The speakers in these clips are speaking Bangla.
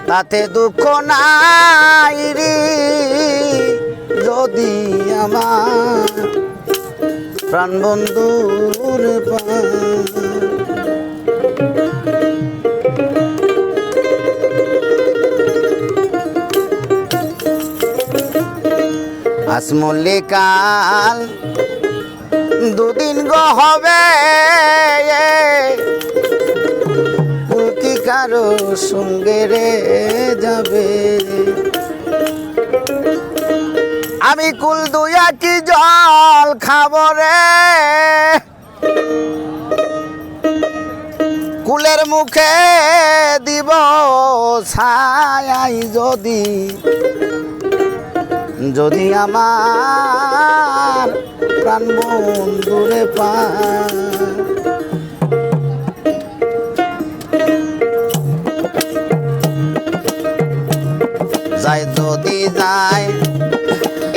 তাতে দুঃখ নাই রে যদি আমার প্রাণ বন্ধুর আসমল্লিকাল দুদিন গো হবে কি কারো সঙ্গে রে যাবে আমি কুল দুয়া কি জল খাবো রে কুলের মুখে দিব ছায়াই যদি যদি আমার প্রাণ বন্ধুরে যায় যদি যায়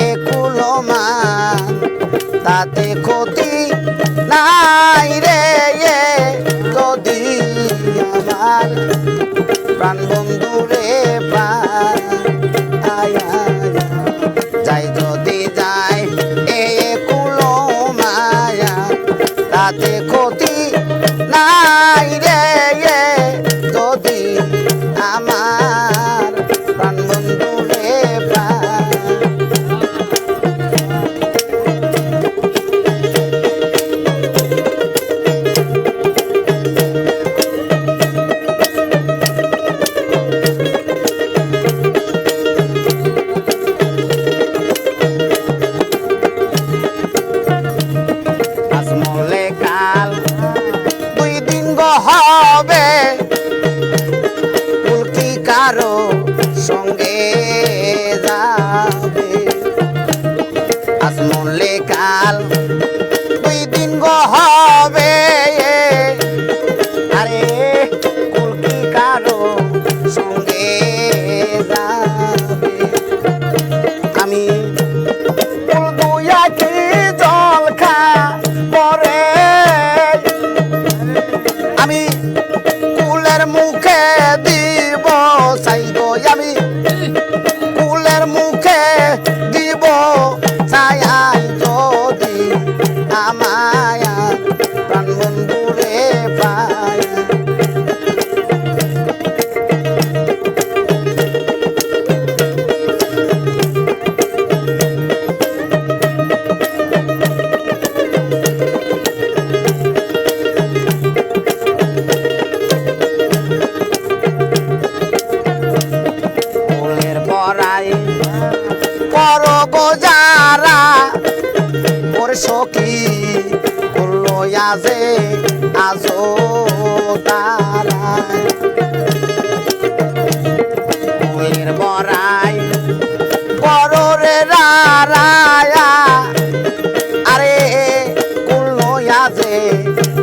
একুলো মান তাতে ক্ষতি নাই রে যদি আমার প্রাণ বন্ধুরে যায় যদি যায় একুলো মায়া তাতে ক্ষতি নাই রে যদি আমার প্রাণ বন্ধুরে হবে উল্কি কারো সঙ্গে যাবে আসমলে কাল দুই দিন গো হবে আরে উল্কি কারো সঙ্গে যাবে আমি কুল দুয়া কি জল খা পরে আমি কুলের মুখে দিব চাইব আমি কুলের মুখে দিব ছায়াই যদি আমায় প্রাণ বন্ধুরে পায় পর গোজারা ওর সখী করলো আজে আজো তারা ওর বড়াই পরে রায়া আরে করলো আজে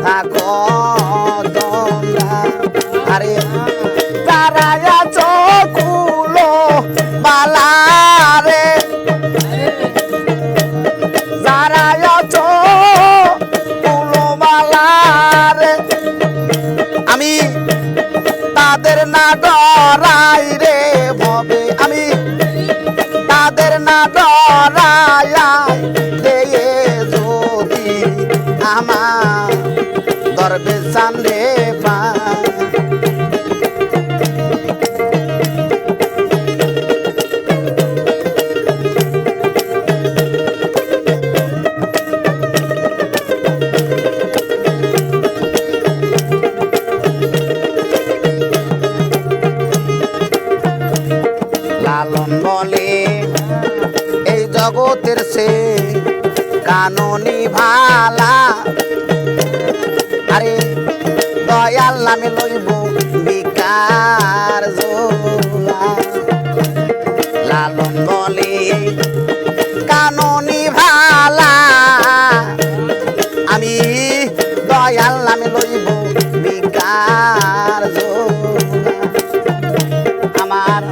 থাকো তোমরা আরে তারা চকুলো বালা আমি তাদের না ডরাই রে ভবে আমি তাদের না ডরাই রে যদি আমার দরবে সামনে পা লালন বলে এই জগতের সে কাননি ভালা আরে দয়াল নামে লইব বিকার জোলা লালন বলে কাননি ভালা আমি দয়াল নামে লইব বিকার জোলা আমার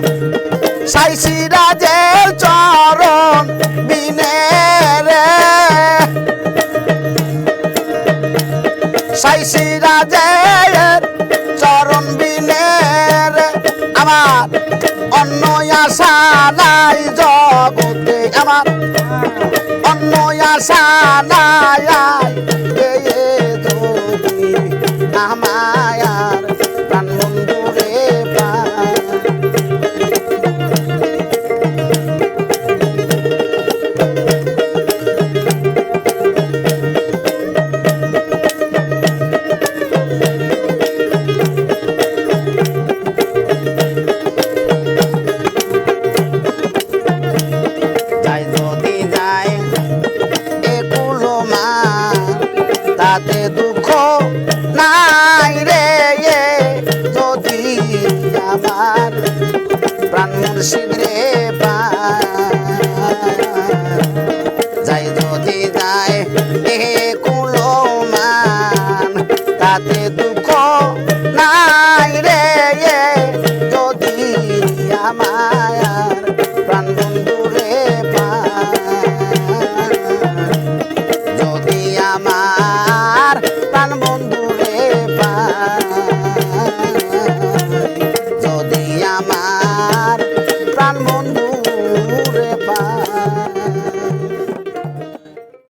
সাইসি রাজের চরণ বিনে রে সাইসি রাজের চরণ বিনে রে আমার অন্য আশা নাই জগতে আমার অন্য আশা নাই এ যদি আমায়ার প্রাণ বন্ধু রে পায় তাতে দুঃখ নাই রে যদি আমার প্রাণ মুর্শিদ রে যাই যদি যায় এ কুলো মান তাতে দুঃখ নাই রে যদি আমার প্রাণ বন্ধু রে যদি আমার প্রাণ বন্ধু রে যদি আমার